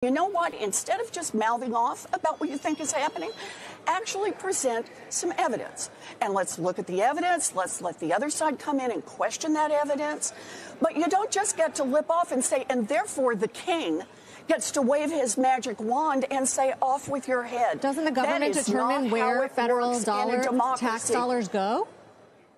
You know what? Instead of just mouthing off about what you think is happening, actually present some evidence. And let's look at the evidence. Let's let the other side come in and question that evidence. But you don't just get to lip off and say, and therefore the king gets to wave his magic wand and say, off with your head. Doesn't the government determine where federal tax dollars go?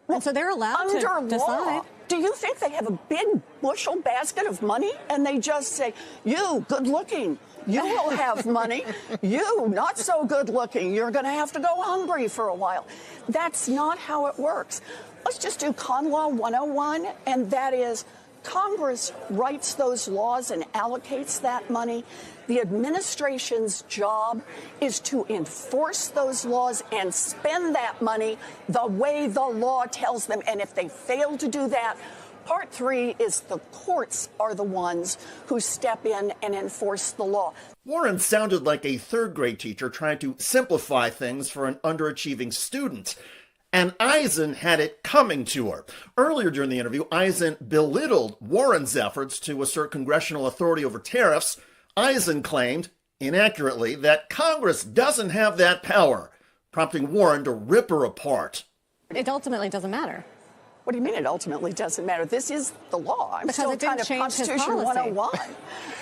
Well, and so they're allowed to decide. Do you think they have a big bushel basket of money and they just say, you, good looking, you will have money. You, not so good looking, you're going to have to go hungry for a while. That's not how it works. Let's just do Con Law 101, and that is Congress writes those laws and allocates that money. The administration's job is to enforce those laws and spend that money the way the law tells them. And if they fail to do that, Part 3 is the courts are the ones who step in and enforce the law. Warren sounded like a third-grade teacher trying to simplify things for an underachieving student. And Eisen had it coming to her. Earlier during the interview, Eisen belittled Warren's efforts to assert congressional authority over tariffs. Eisen claimed, inaccurately, that Congress doesn't have that power, prompting Warren to rip her apart. It ultimately doesn't matter. What do you mean it ultimately doesn't matter? This is the law. I'm still kind of Constitution 101.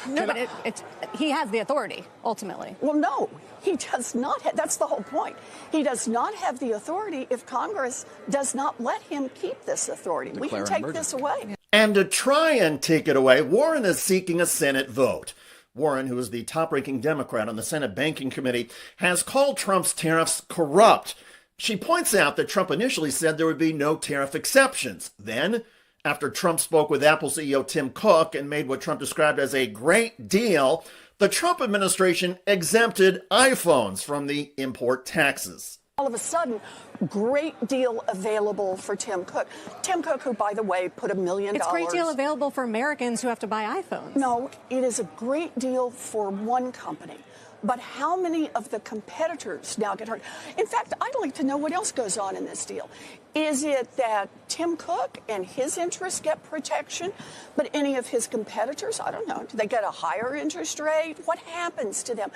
No, but he has the authority, ultimately. Well, no, he does not. That's the whole point. He does not have the authority if Congress does not let him keep this authority. We can take this away. And to try and take it away, Warren is seeking a Senate vote. Warren, who is the top-ranking Democrat on the Senate Banking Committee, has called Trump's tariffs corrupt. She points out that Trump initially said there would be no tariff exceptions. Then, after Trump spoke with Apple CEO Tim Cook and made what Trump described as a great deal, the Trump administration exempted iPhones from the import taxes. All of a sudden, great deal available for Tim Cook. Tim Cook, who, by the way, put $1 million. It's a great deal available for Americans who have to buy iPhones. No, it is a great deal for one company. But how many of the competitors now get hurt? In fact, I'd like to know what else goes on in this deal. Is it that Tim Cook and his interests get protection, but any of his competitors, I don't know, do they get a higher interest rate? What happens to them?